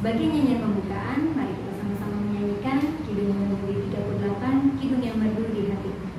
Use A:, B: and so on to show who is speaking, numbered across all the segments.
A: Sebagai nyanyian pembukaan, mari kita sama-sama menyanyikan Kidung yang Merdu 38, Kidung yang Merdu di Hatiku.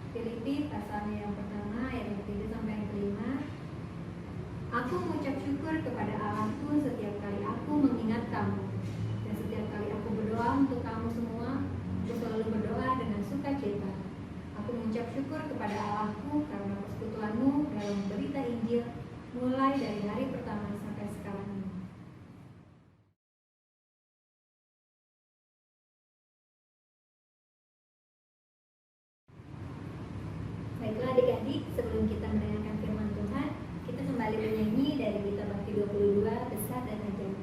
A: Filipi pasal yang pertama ayat yang ketiga sampai yang kelima. Aku mengucap syukur kepada Allahku setiap kali aku mengingat kamu, dan setiap kali aku berdoa untuk kamu semua. Aku selalu berdoa dengan sukacita. Aku mengucap syukur kepada Allahku karena persekutuanmu dalam berita Injil, mulai dari hari pertama sampai sekarang ini. Baiklah adik-adik, sebelum kita mendengarkan firman Tuhan, kita kembali menyanyi dari Gita Bakti 22, Besar dan Ajaib.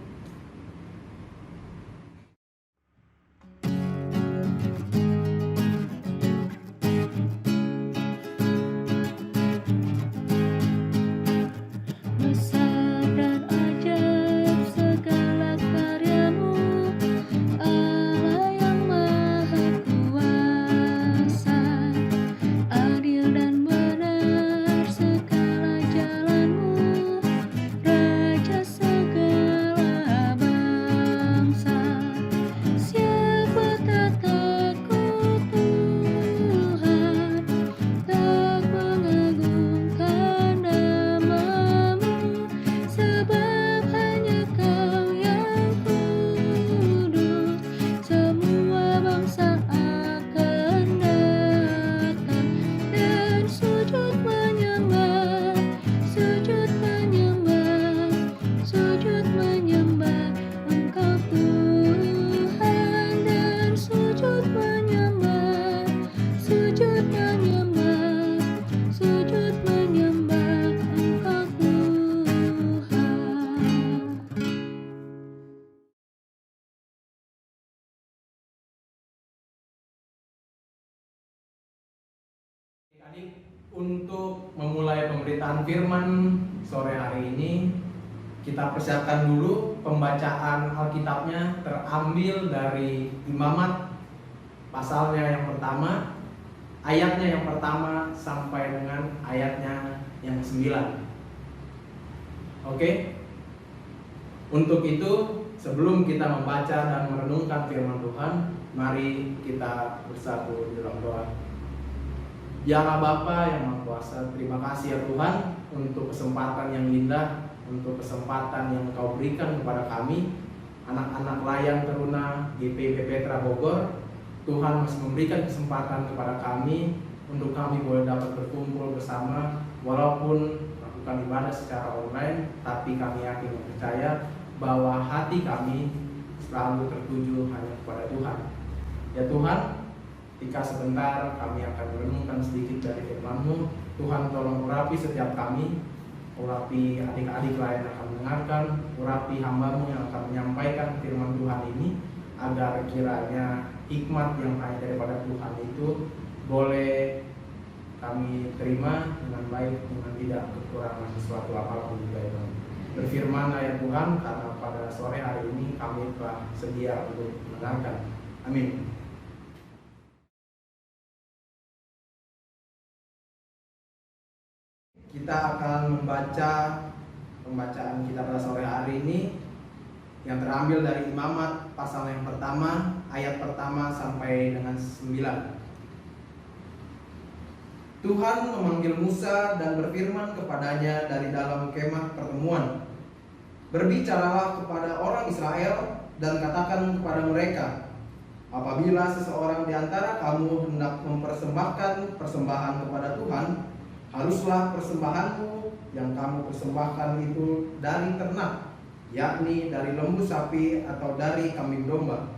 B: Untuk memulai pemberitaan firman sore hari ini, kita persiapkan dulu pembacaan Alkitabnya, terambil dari Imamat pasalnya yang pertama ayatnya yang pertama sampai dengan ayatnya yang ke-9. Oke? Untuk itu, sebelum kita membaca dan merenungkan firman Tuhan, mari kita bersatu di dalam doa. Ya Allah Bapa yang Maha Kuasa, terima kasih ya Tuhan untuk kesempatan yang indah, untuk kesempatan yang Engkau berikan kepada kami, anak-anak layan teruna GPIP Petra Bogor. Tuhan masih memberikan kesempatan kepada kami untuk kami boleh dapat berkumpul bersama, walaupun melakukan ibadah secara online, tapi kami yakin dan percaya bahwa hati kami selalu tertuju hanya kepada Tuhan. Ya Tuhan, ketika sebentar kami akan merenungkan sedikit dari firman-Mu, Tuhan tolong urapi setiap kami, urapi adik-adik lain yang akan mendengarkan, urapi hamba-Mu yang akan menyampaikan firman Tuhan ini, agar kiranya hikmat yang hanya daripada Tuhan itu boleh kami terima dengan baik, dengan tidak kekurangan sesuatu apapun juga itu. Berfirman ya Tuhan, karena pada sore hari ini kami telah sedia untuk mendengarkan. Amin. Kita akan membaca pembacaan kita pada sore hari ini yang terambil dari Imamat pasal yang pertama, ayat pertama sampai dengan 9. Tuhan memanggil Musa dan berfirman kepadanya dari dalam kemah pertemuan. Berbicaralah kepada orang Israel dan katakan kepada mereka, apabila seseorang di antara kamu hendak mempersembahkan persembahan kepada Tuhan, haruslah persembahanmu yang kamu persembahkan itu dari ternak, yakni dari lembu sapi atau dari kambing domba.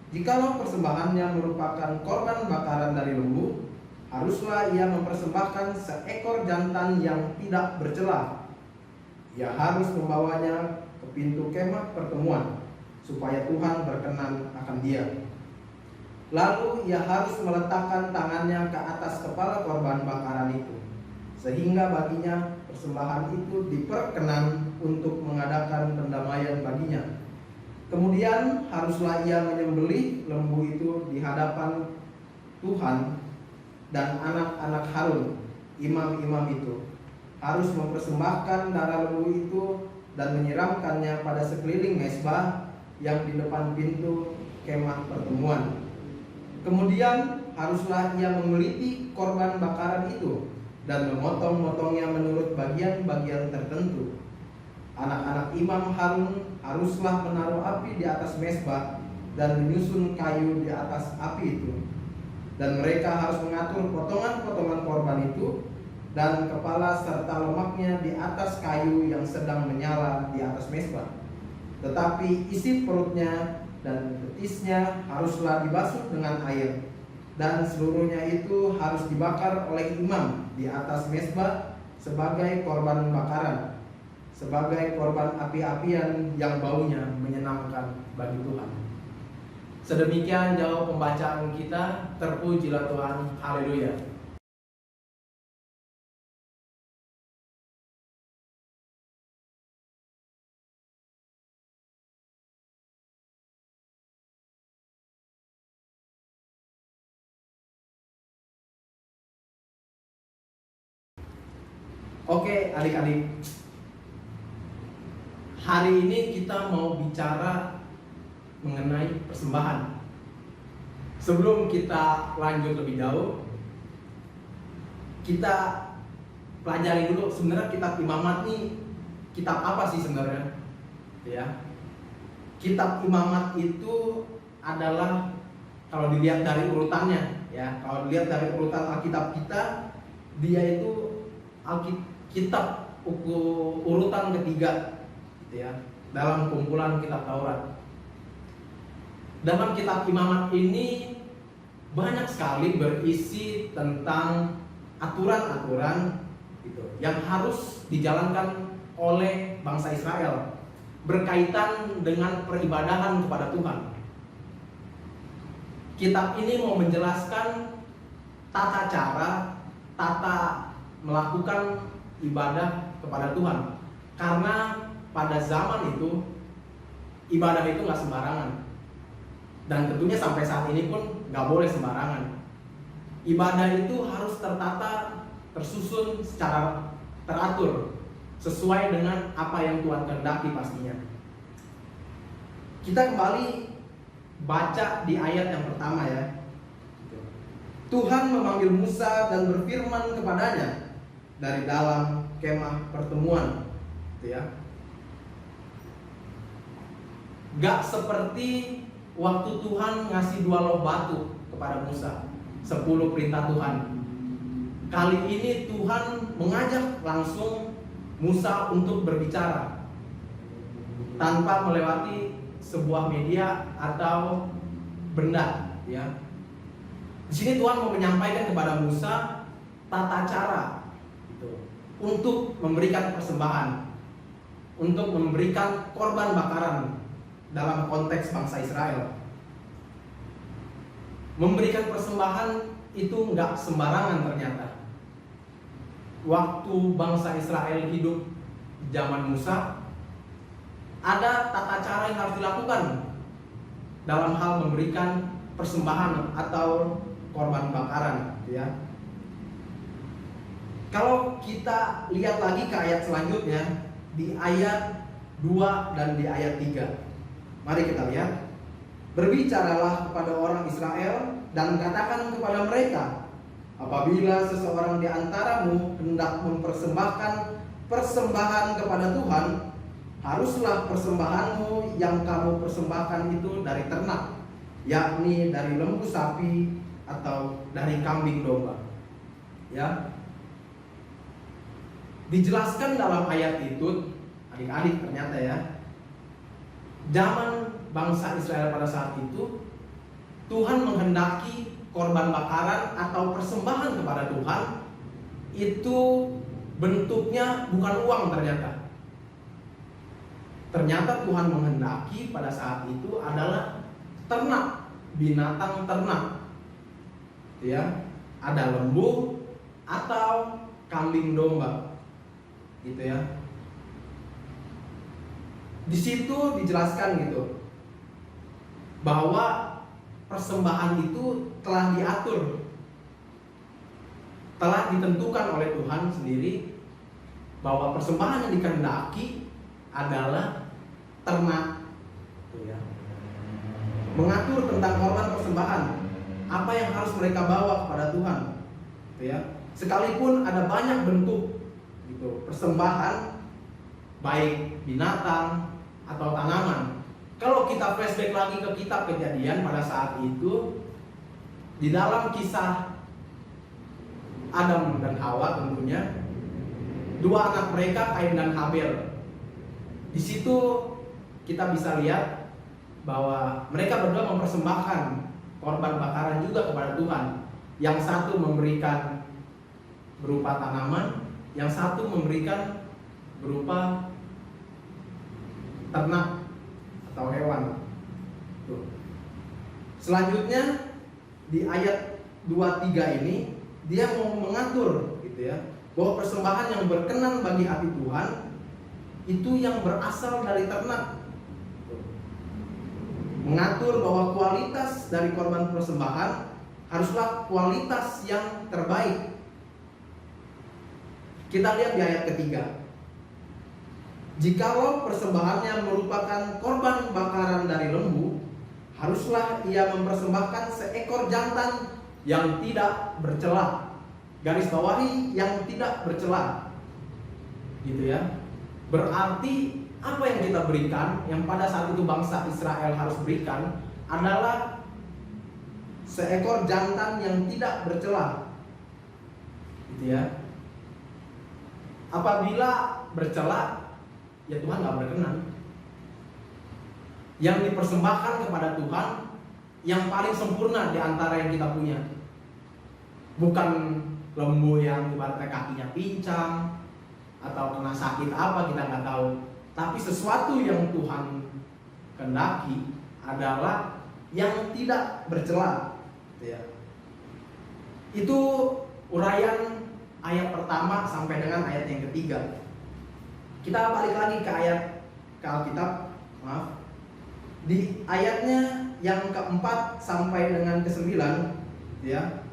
B: Jikalau persembahannya merupakan korban bakaran dari lembu, haruslah ia mempersembahkan seekor jantan yang tidak bercela. Ia harus membawanya ke pintu kemah pertemuan, supaya Tuhan berkenan akan dia. Lalu ia harus meletakkan tangannya ke atas kepala korban bakaran itu, sehingga baginya persembahan itu diperkenan untuk mengadakan pendamaian baginya. Kemudian haruslah ia menyembelih lembu itu di hadapan Tuhan, dan anak-anak Harun, imam-imam itu, harus mempersembahkan darah lembu itu dan menyiramkannya pada sekeliling mezbah yang di depan pintu kemah pertemuan. Kemudian haruslah ia mengeliti korban bakaran itu dan memotong-motongnya menurut bagian-bagian tertentu. Anak-anak imam Harun haruslah menaruh api di atas mezbah dan menyusun kayu di atas api itu. Dan mereka harus mengatur potongan-potongan korban itu dan kepala serta lemaknya di atas kayu yang sedang menyala di atas mezbah. Tetapi isi perutnya dan betisnya haruslah dibasuh dengan air, dan seluruhnya itu harus dibakar oleh imam di atas mezbah sebagai korban bakaran, sebagai korban api-apian yang baunya menyenangkan bagi Tuhan. Sedemikian jauh pembacaan kita. Terpujilah Tuhan. Haleluya. Oke adik-adik, hari ini kita mau bicara mengenai persembahan. Sebelum kita lanjut lebih jauh, kita pelajari dulu sebenarnya kitab Imamat ini kitab apa sih sebenarnya? Ya. Kitab Imamat itu adalah, kalau dilihat dari urutannya, ya, kalau dilihat dari urutan Alkitab kita, dia itu kitab urutan ketiga, gitu ya, dalam kumpulan kitab Taurat. Dalam kitab Imamat ini banyak sekali berisi tentang aturan-aturan gitu, yang harus dijalankan oleh bangsa Israel berkaitan dengan peribadahan kepada Tuhan. Kitab ini mau menjelaskan tata cara, tata melakukan ibadah kepada Tuhan. Karena pada zaman itu ibadah itu nggak sembarangan. Dan tentunya sampai saat ini pun nggak boleh sembarangan. ibadah itu harus tertata, tersusun secara teratur, sesuai dengan apa yang Tuhan kehendaki pastinya. Kita kembali baca di ayat yang pertama ya. Tuhan memanggil Musa dan berfirman kepadanya dari dalam kemah pertemuan. Gitu ya. Gak seperti waktu Tuhan ngasih 2 loh batu kepada Musa, 10 perintah Tuhan. Kali ini Tuhan mengajak langsung Musa untuk berbicara tanpa melewati sebuah media atau benda, ya. Di sini Tuhan mau menyampaikan kepada Musa tata cara gitu, untuk memberikan persembahan, untuk memberikan korban bakaran dalam konteks bangsa Israel. Memberikan persembahan itu nggak sembarangan ternyata. Waktu bangsa Israel hidup di zaman Musa, ada tata cara yang harus dilakukan dalam hal memberikan persembahan atau korban bakaran, ya. Kalau kita lihat lagi ke ayat selanjutnya, di ayat 2 dan di ayat 3. Mari kita lihat. Berbicaralah kepada orang Israel dan katakan kepada mereka, apabila seseorang di antaramu hendak mempersembahkan persembahan kepada Tuhan, haruslah persembahanmu yang kamu persembahkan itu dari ternak, yakni dari lembu sapi atau dari kambing domba. Ya. Dijelaskan dalam ayat itu, adik-adik, ternyata ya, zaman bangsa Israel pada saat itu, Tuhan menghendaki korban bakaran atau persembahan kepada Tuhan itu bentuknya bukan uang ternyata. Ternyata Tuhan menghendaki pada saat itu adalah ternak, binatang ternak. Ya, ada lembu atau kambing domba. Gitu ya. Di situ dijelaskan gitu bahwa persembahan itu telah diatur, telah ditentukan oleh Tuhan sendiri, bahwa persembahan yang dikehendaki adalah ternak, ya. Mengatur tentang korban persembahan, apa yang harus mereka bawa kepada Tuhan, ya. Sekalipun ada banyak bentuk gitu persembahan, baik binatang atau tanaman. Kalau kita flashback lagi ke kitab Kejadian pada saat itu, di dalam kisah Adam dan Hawa tentunya, 2 anak mereka, Kain dan Habel. Di situ kita bisa lihat bahwa mereka berdua mempersembahkan korban bakaran juga kepada Tuhan. Yang satu memberikan berupa tanaman, yang satu memberikan berupa ternak atau hewan. Tuh. Selanjutnya di ayat 2-3 ini dia mau mengatur gitu ya, bahwa persembahan yang berkenan bagi hati Tuhan itu yang berasal dari ternak. Tuh. Mengatur bahwa kualitas dari korban persembahan haruslah kualitas yang terbaik. Kita lihat di ayat ketiga. Jikalau persembahannya merupakan korban bakaran dari lembu, haruslah ia mempersembahkan seekor jantan yang tidak bercela. Garis bawahi, yang tidak bercela. Gitu ya. Berarti apa yang kita berikan, yang pada saat itu bangsa Israel harus berikan, adalah seekor jantan yang tidak bercela. Gitu ya. Apabila bercela, ya Tuhan gak berkenan. Yang dipersembahkan kepada Tuhan yang paling sempurna di antara yang kita punya, bukan lembu yang ibaratnya kakinya pincang atau kena sakit apa kita nggak tahu, tapi sesuatu yang Tuhan kehendaki adalah yang tidak bercela. Itu uraian ayat pertama sampai dengan ayat yang ketiga. Kita balik lagi ke Alkitab, maaf. Di ayatnya yang keempat sampai dengan ke-9, ya.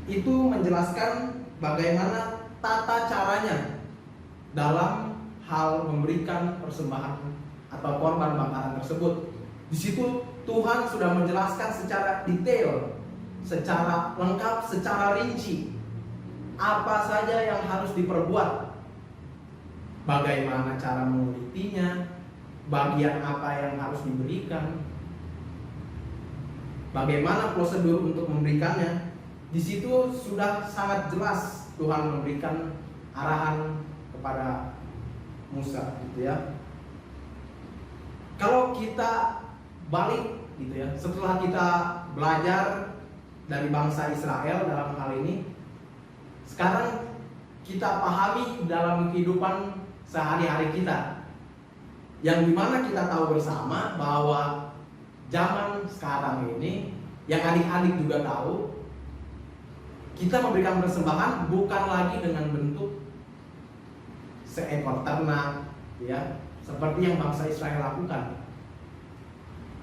B: itu menjelaskan bagaimana tata caranya dalam hal memberikan persembahan atau korban bakaran tersebut. Di situ Tuhan sudah menjelaskan secara detail, secara lengkap, secara rinci apa saja yang harus diperbuat, bagaimana cara mengulitinya, bagian apa yang harus diberikan, bagaimana prosedur untuk memberikannya. Di situ sudah sangat jelas Tuhan memberikan arahan kepada Musa, gitu ya. Kalau kita balik, gitu ya, setelah kita belajar dari bangsa Israel dalam hal ini, sekarang kita pahami dalam kehidupan sehari-hari kita, yang dimana kita tahu bersama bahwa zaman sekarang ini, yang adik-adik juga tahu, kita memberikan persembahan bukan lagi dengan bentuk seekor ternak, ya, seperti yang bangsa Israel lakukan,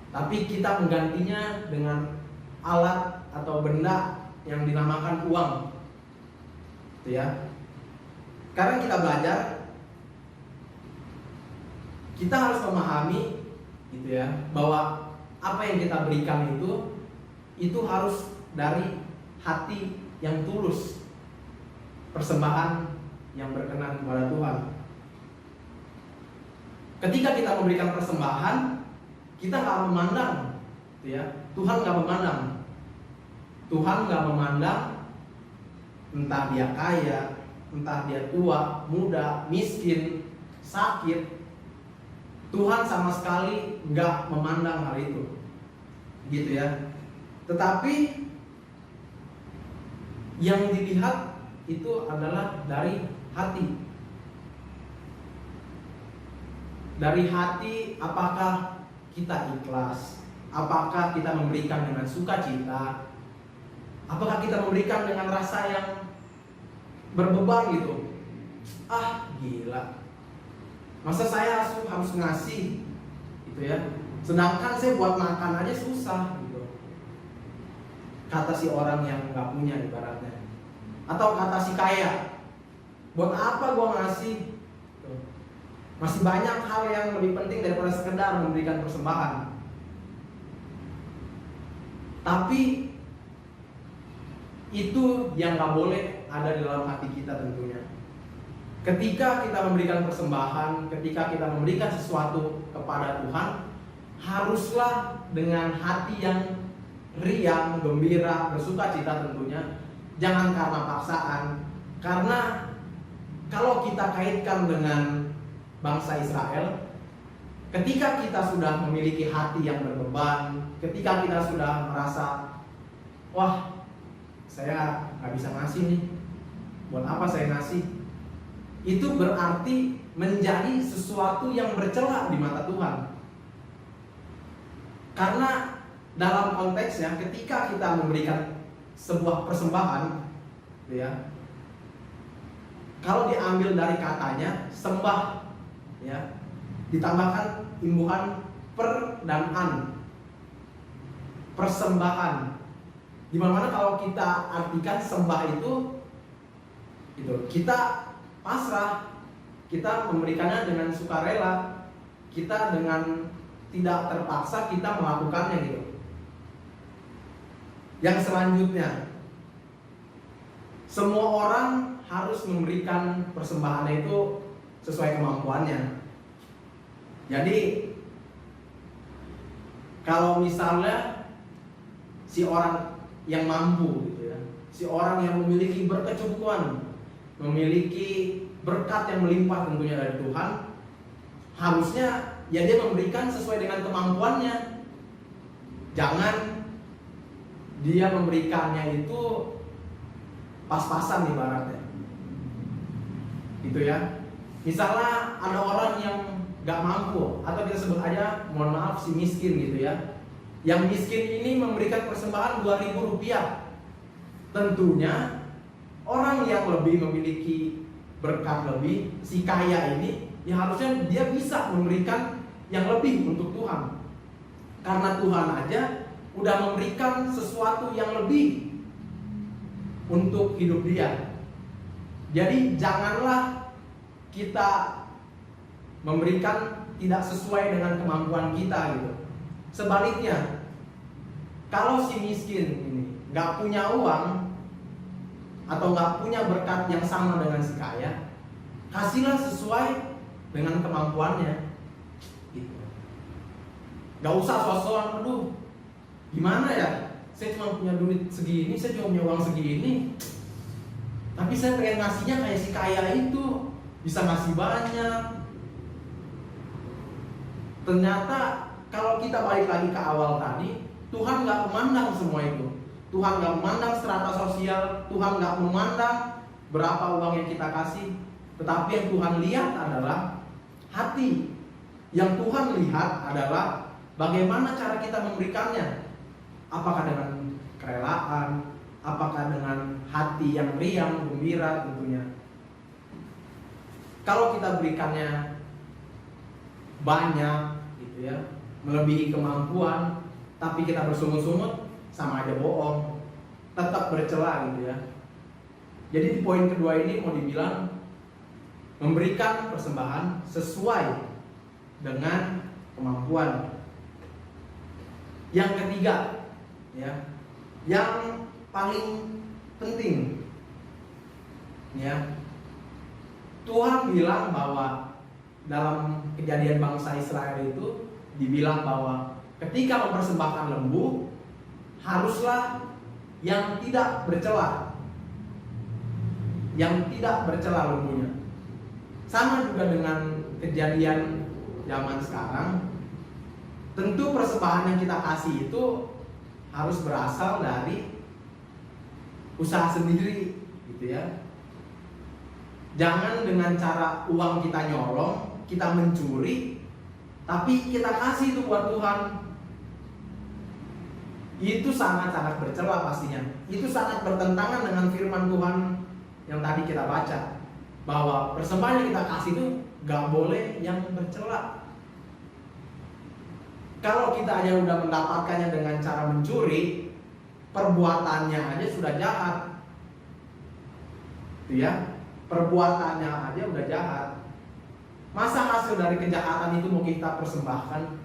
B: tapi kita menggantinya dengan alat atau benda yang dinamakan uang, gitu ya. Sekarang kita belajar, kita harus memahami, gitu ya, bahwa apa yang kita berikan itu harus dari hati yang tulus, persembahan yang berkenan kepada Tuhan. Ketika kita memberikan persembahan, kita nggak memandang, gitu ya, Tuhan nggak memandang, entah dia kaya, entah dia tua, muda, miskin, sakit. Tuhan sama sekali nggak memandang hal itu, gitu ya. Tetapi yang dilihat itu adalah dari hati. Dari hati, apakah kita ikhlas? Apakah kita memberikan dengan sukacita? Apakah kita memberikan dengan rasa yang berbeban gitu? Ah, gila, masa saya harus ngasih, gitu ya. Sedangkan saya buat makan aja susah, gitu. Kata si orang yang nggak punya ibaratnya. Atau kata si kaya, buat apa gua ngasih? Tuh. Masih banyak hal yang lebih penting daripada sekedar memberikan persembahan. Tapi itu yang nggak boleh ada di dalam hati kita tentunya. Ketika kita memberikan persembahan, ketika kita memberikan sesuatu kepada Tuhan, haruslah dengan hati yang riang, gembira, bersukacita tentunya. Jangan karena paksaan. Karena kalau kita kaitkan dengan bangsa Israel, ketika kita sudah memiliki hati yang berbeban, ketika kita sudah merasa, wah, saya nggak bisa ngasih nih, buat apa saya ngasih? Itu berarti menjadi sesuatu yang bercela di mata Tuhan. Karena dalam konteksnya, ketika kita memberikan sebuah persembahan, ya, kalau diambil dari katanya sembah, ya, ditambahkan imbuhan per dan an, persembahan. Dimana kalau kita artikan sembah itu kita pasrah, kita memberikannya dengan sukarela, kita dengan tidak terpaksa kita melakukannya, gitu. Yang selanjutnya, semua orang harus memberikan persembahannya itu sesuai kemampuannya. Jadi kalau misalnya si orang yang mampu, gitu ya, si orang yang memiliki berkecukupan, memiliki berkat yang melimpah tentunya dari Tuhan, harusnya ya dia memberikan sesuai dengan kemampuannya. Jangan dia memberikannya itu pas-pasan ibaratnya, gitu ya. Misalnya ada orang yang gak mampu, atau kita sebut aja, mohon maaf, si miskin, gitu ya. Yang miskin ini memberikan persembahan 2.000 rupiah. Tentunya orang yang lebih memiliki berkat lebih, si kaya ini, ya harusnya dia bisa memberikan yang lebih untuk Tuhan. Karena Tuhan aja udah memberikan sesuatu yang lebih untuk hidup dia. Jadi janganlah kita memberikan tidak sesuai dengan kemampuan kita gitu. Sebaliknya, kalau si miskin ini nggak punya uang atau nggak punya berkat yang sama dengan si kaya, kasihlah sesuai dengan kemampuannya. Gitu. Gak usah sok-sokan, aduh gimana ya, saya cuma punya duit segini, saya cuma punya uang segini, tapi saya pengen ngasihnya kayak si kaya itu, bisa ngasih banyak. Ternyata kalau kita balik lagi ke awal tadi, Tuhan gak memandang semua itu. Tuhan gak memandang strata sosial, Tuhan gak memandang berapa uang yang kita kasih, tetapi yang Tuhan lihat adalah hati. Yang Tuhan lihat adalah bagaimana cara kita memberikannya. Apakah dengan kerelaan, apakah dengan hati yang riang, gembira tentunya. Kalau kita berikannya banyak gitu ya, melebihi kemampuan, tapi kita bersungut-sungut, sama aja bohong, tetap bercela gitu ya. Jadi di poin kedua ini mau dibilang memberikan persembahan sesuai dengan kemampuan. Yang ketiga ya, yang paling penting ya, Tuhan bilang bahwa dalam Kejadian bangsa Israel itu dibilang bahwa ketika mempersembahkan lembu haruslah yang tidak bercela, yang tidak bercela lembunya. Sama juga dengan Kejadian zaman sekarang, tentu persembahan yang kita kasih itu harus berasal dari usaha sendiri gitu ya. Jangan dengan cara uang kita nyolong, kita mencuri, tapi kita kasih itu buat Tuhan. Itu sangat-sangat bercela pastinya. Itu sangat bertentangan dengan firman Tuhan yang tadi kita baca, bahwa persembahan yang kita kasih itu gak boleh yang bercela. Kalau kita aja udah mendapatkannya dengan cara mencuri, perbuatannya aja sudah jahat, itu ya, perbuatannya aja udah jahat. Masa hasil dari kejahatan itu mau kita persembahkan?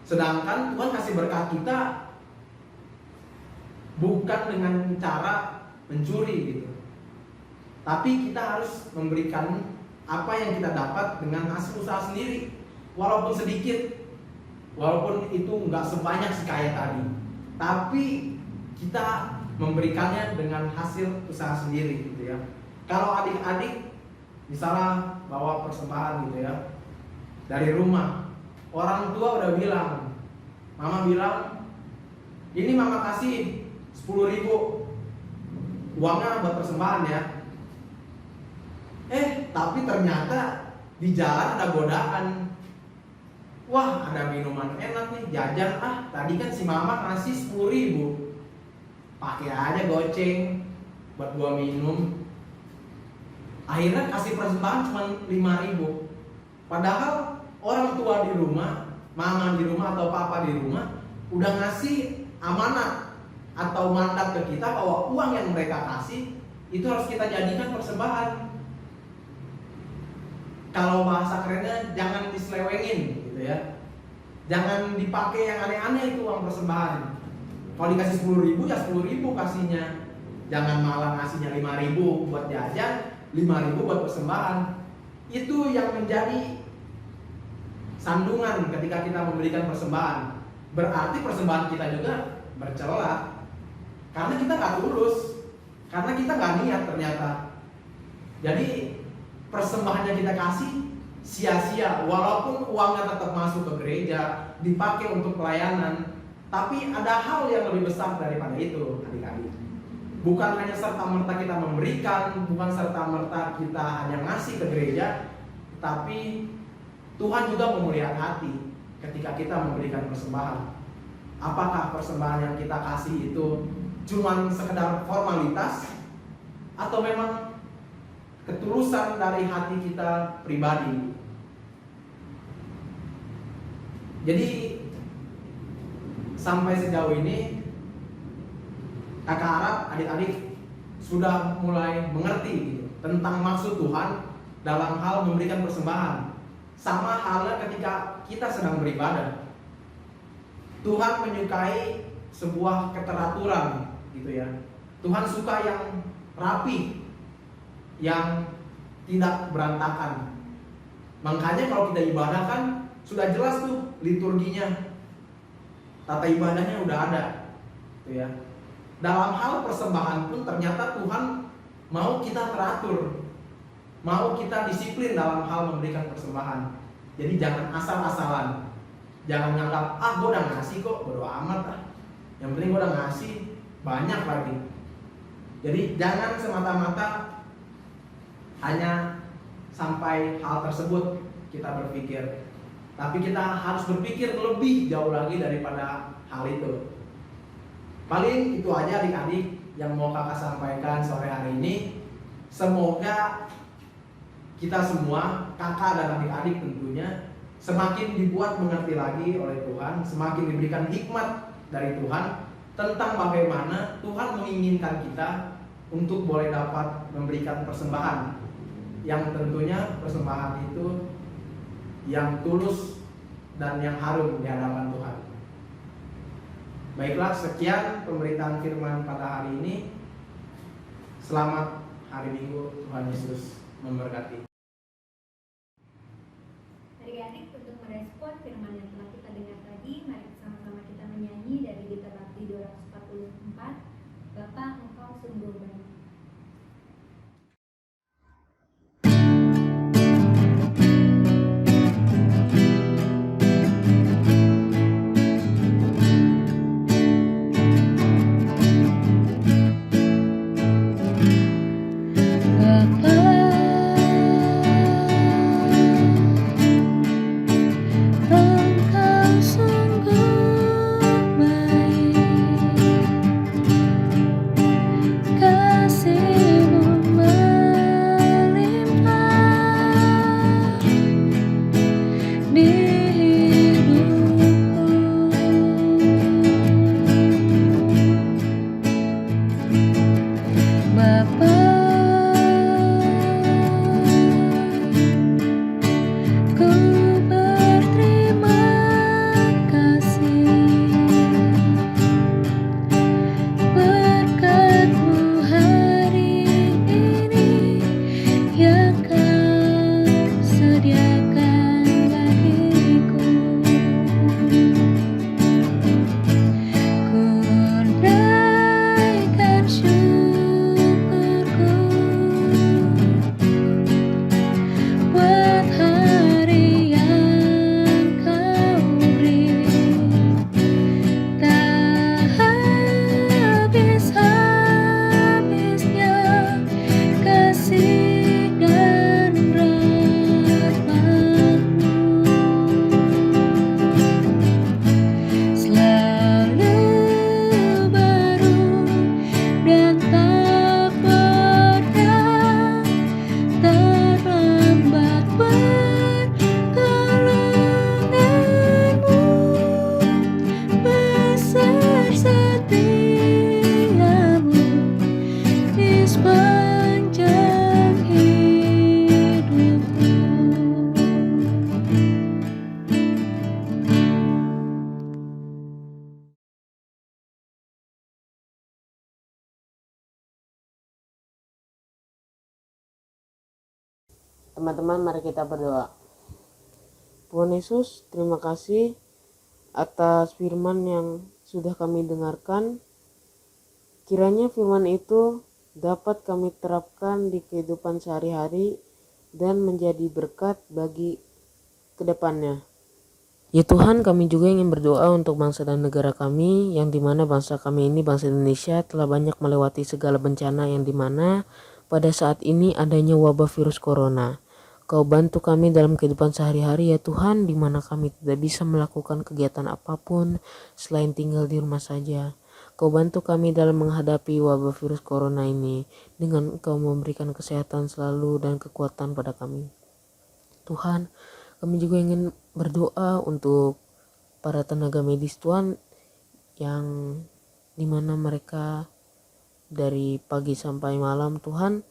B: Sedangkan Tuhan kasih berkat kita bukan dengan cara mencuri gitu, tapi kita harus memberikan apa yang kita dapat dengan hasil usaha sendiri, walaupun sedikit, walaupun itu nggak sebanyak si kaya tadi, tapi kita memberikannya dengan hasil usaha sendiri gitu ya. Kalau adik-adik misalnya bawa persembahan gitu ya dari rumah, orang tua udah bilang, mama bilang, ini mama kasih 10.000 uangnya buat persembahan ya. Tapi ternyata di jalan ada godaan. Wah, ada minuman enak nih, jajan tadi kan si mama ngasih 10.000, pakai aja goceng buat gua minum. Akhirnya kasih persembahan cuma 5.000. Padahal orang tua di rumah, mama di rumah atau papa di rumah udah ngasih amanat atau mandat ke kita bahwa uang yang mereka kasih itu harus kita jadikan persembahan. Kalau bahasa kerennya jangan diselewengin gitu ya. Jangan dipakai yang aneh-aneh itu uang persembahan. Kalau dikasih 10.000 ya 10.000 kasihnya. Jangan malah ngasihnya 5.000 buat jajan, 5.000 buat persembahan. Itu yang menjadi sandungan ketika kita memberikan persembahan. Berarti persembahan kita juga bercela, karena kita nggak tulus, karena kita nggak niat ternyata. Jadi persembahan yang kita kasih sia-sia, walaupun uangnya tetap masuk ke gereja, dipakai untuk pelayanan, tapi ada hal yang lebih besar daripada itu, adik-adik. Bukan hanya serta-merta kita memberikan, bukan serta-merta kita hanya ngasih ke gereja, tapi Tuhan juga memuliakan hati ketika kita memberikan persembahan. Apakah persembahan yang kita kasih itu cuma sekedar formalitas, atau memang ketulusan dari hati kita pribadi? Jadi sampai sejauh ini Kakak harap adik-adik sudah mulai mengerti gitu, tentang maksud Tuhan dalam hal memberikan persembahan. Sama halnya ketika kita sedang beribadah. Tuhan menyukai sebuah keteraturan gitu ya. Tuhan suka yang rapi, yang tidak berantakan. Makanya kalau kita ibadah kan sudah jelas tuh liturginya, tata ibadahnya udah ada gitu ya. Dalam hal persembahan pun ternyata Tuhan mau kita teratur, mau kita disiplin dalam hal memberikan persembahan. Jadi jangan asal-asalan, jangan nganggap gue udah ngasih kok, bodo amat ah, yang penting gue udah ngasih banyak lagi. Jadi jangan semata-mata hanya sampai hal tersebut kita berpikir, tapi kita harus berpikir lebih jauh lagi daripada hal itu. Paling itu aja adik-adik yang mau kakak sampaikan sore hari ini. Semoga kita semua, kakak dan adik-adik tentunya, semakin dibuat mengerti lagi oleh Tuhan, semakin diberikan hikmat dari Tuhan tentang bagaimana Tuhan menginginkan kita untuk boleh dapat memberikan persembahan, yang tentunya persembahan itu yang tulus dan yang harum di hadapan Tuhan. Baiklah, sekian pemberitaan firman pada hari ini. Selamat hari Minggu, Tuhan Yesus memberkati.
A: Adik-adik, untuk merespon firman yang telah kita dengar tadi, mari sama-sama kita menyanyi dari Gita Bakti 244, Bapa Engkau sungguh baik.
C: Teman-teman, mari kita berdoa. Tuhan Yesus, terima kasih atas firman yang sudah kami dengarkan. Kiranya firman itu dapat kami terapkan di kehidupan sehari-hari dan menjadi berkat bagi kedepannya. Ya Tuhan, kami juga ingin berdoa untuk bangsa dan negara kami, yang dimana bangsa kami ini, bangsa Indonesia, telah banyak melewati segala bencana, yang dimana pada saat ini adanya wabah virus corona. Kau bantu kami dalam kehidupan sehari-hari ya Tuhan, di mana kami tidak bisa melakukan kegiatan apapun selain tinggal di rumah saja. Kau bantu kami dalam menghadapi wabah virus corona ini, dengan Engkau memberikan kesehatan selalu dan kekuatan pada kami. Tuhan, kami juga ingin berdoa untuk para tenaga medis Tuhan, yang dimana mereka dari pagi sampai malam Tuhan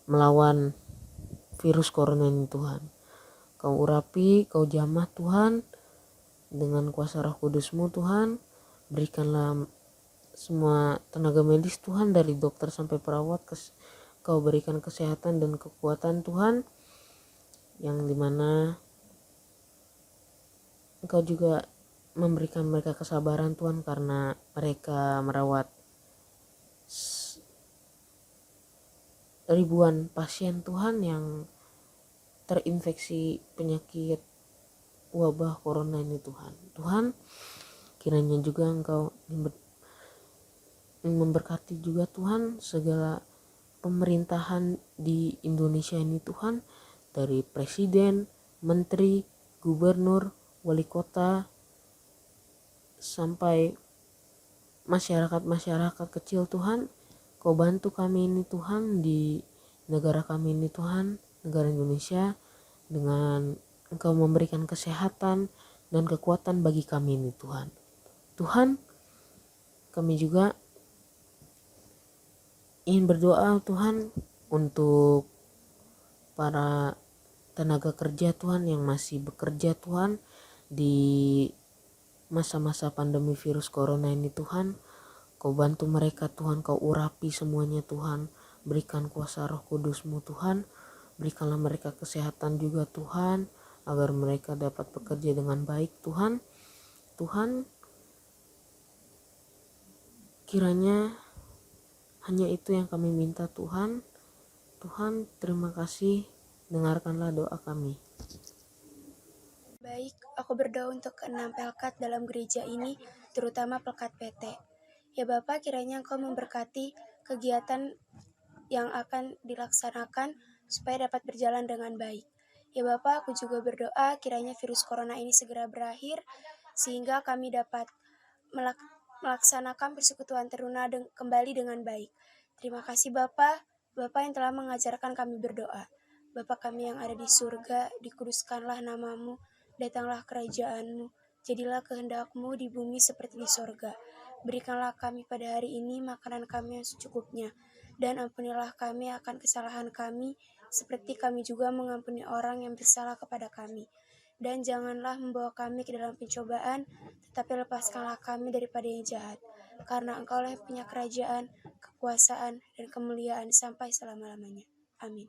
C: melawan virus corona ini Tuhan. Kau urapi, kau jamah Tuhan dengan kuasa Roh Kudus-Mu Tuhan. Berikanlah semua tenaga medis Tuhan, dari dokter sampai perawat, kau berikan kesehatan dan kekuatan Tuhan, yang dimana Engkau juga memberikan mereka kesabaran Tuhan, karena mereka merawat ribuan pasien Tuhan yang terinfeksi penyakit wabah corona ini Tuhan. Tuhan, kiranya juga Engkau memberkati juga Tuhan segala pemerintahan di Indonesia ini Tuhan, dari presiden, menteri, gubernur, wali kota, sampai masyarakat kecil Tuhan. Kau bantu kami ini Tuhan, di negara kami ini Tuhan, negara Indonesia, dengan Engkau memberikan kesehatan dan kekuatan bagi kami ini Tuhan. Tuhan, kami juga ingin berdoa Tuhan untuk para tenaga kerja Tuhan yang masih bekerja Tuhan di masa-masa pandemi virus corona ini Tuhan. Kau bantu mereka Tuhan, kau urapi semuanya Tuhan. Berikan kuasa Roh Kudus-Mu Tuhan. Berikanlah mereka kesehatan juga Tuhan, agar mereka dapat bekerja dengan baik Tuhan. Tuhan, kiranya hanya itu yang kami minta Tuhan. Tuhan, terima kasih. Dengarkanlah doa kami.
D: Baik, aku berdoa untuk ke-6 pelkat dalam gereja ini, terutama pelkat PT. Ya Bapak, kiranya Engkau memberkati kegiatan yang akan dilaksanakan supaya dapat berjalan dengan baik. Ya Bapak, aku juga berdoa kiranya virus corona ini segera berakhir, sehingga kami dapat melaksanakan persekutuan teruna kembali dengan baik. Terima kasih Bapak yang telah mengajarkan kami berdoa. Bapa kami yang ada di surga, dikuduskanlah namamu, datanglah kerajaan-Mu, jadilah kehendak-Mu di bumi seperti di sorga. Berikanlah kami pada hari ini makanan kami yang secukupnya, dan ampunilah kami akan kesalahan kami, seperti kami juga mengampuni orang yang bersalah kepada kami. Dan janganlah membawa kami ke dalam pencobaan, tetapi lepaskanlah kami daripada yang jahat. Karena Engkaulah yang punya kerajaan, kekuasaan, dan kemuliaan sampai selama-lamanya. Amin.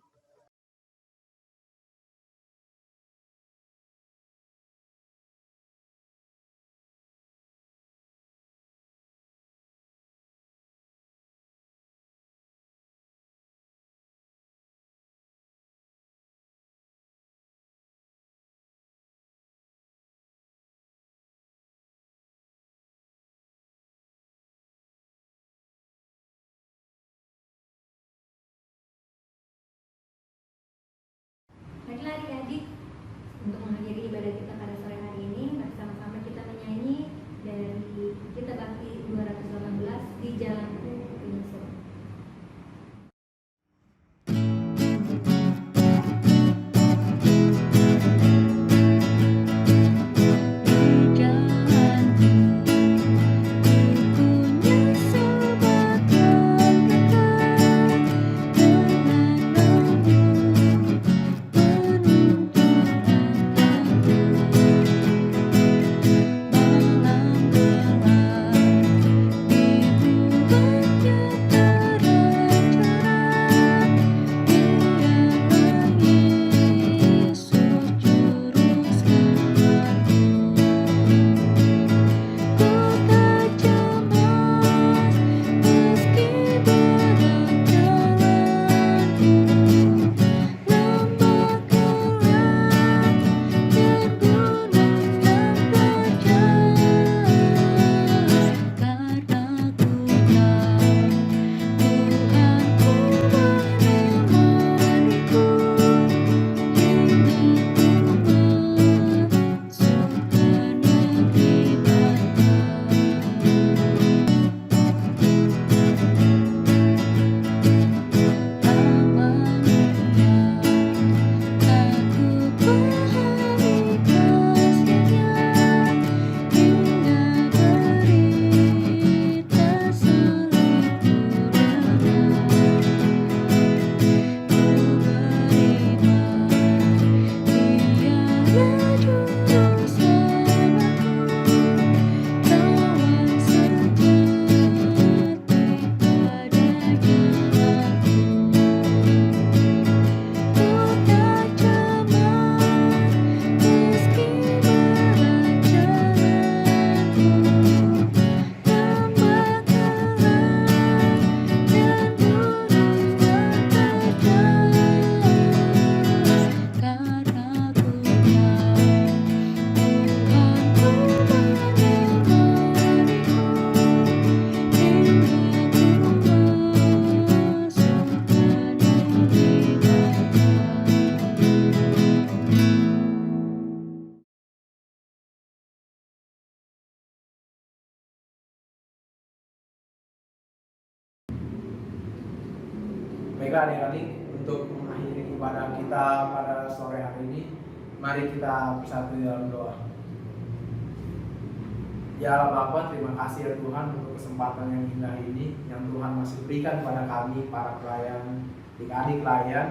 B: Baiklah adik-adik, untuk mengakhiri ibadah kita pada sore hari ini, mari kita bersatu dalam doa. Ya Allah Bapa, terima kasih ya Tuhan untuk kesempatan yang indah ini yang Tuhan masih berikan kepada kami para pelayan, adik-adik pelayan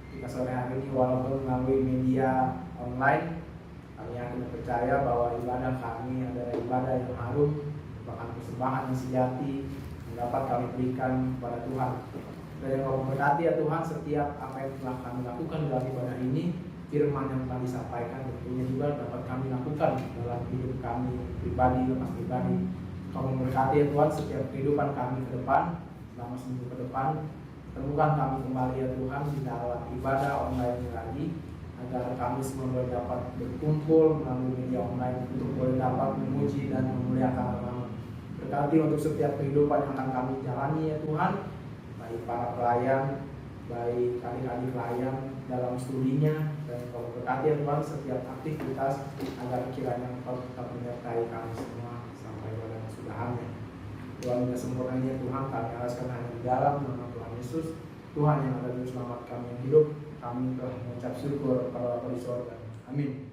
B: ketika sore hari ini, walaupun melalui media online. Kami yakin dan percaya bahwa ibadah kami adalah ibadah yang harum, merupakan persembahan yang sejati yang dapat kami berikan kepada Tuhan. Dan yang kau berkati ya Tuhan setiap apa yang telah kami lakukan dalam ibadah ini, firman yang telah disampaikan tentunya juga dapat kami lakukan dalam hidup kami pribadi, lepas pribadi. Kau memberkati ya Tuhan setiap kehidupan kami ke depan, selama seminggu ke depan. Temukan kami kembali ya Tuhan di dalam ibadah online ini lagi, agar kami semua boleh dapat berkumpul melalui media online untuk boleh dapat memuji dan memuliakan nama. Berkati untuk setiap kehidupan yang akan kami jalani ya Tuhan, baik para pelayan, baik adik-adik pelayan dalam studinya, dan kau berkati ya Tuhan setiap aktivitas agar kiranya Engkau tetap menyertai kami semua sampai pada kesudahannya. Tuhan yang sempurnanya Tuhan kami alaskan hanya di dalam nama Tuhan Yesus, Tuhan yang ada di selamat kami yang hidup. Kami telah mengucap syukur kepada Bapa di sorga. Amin.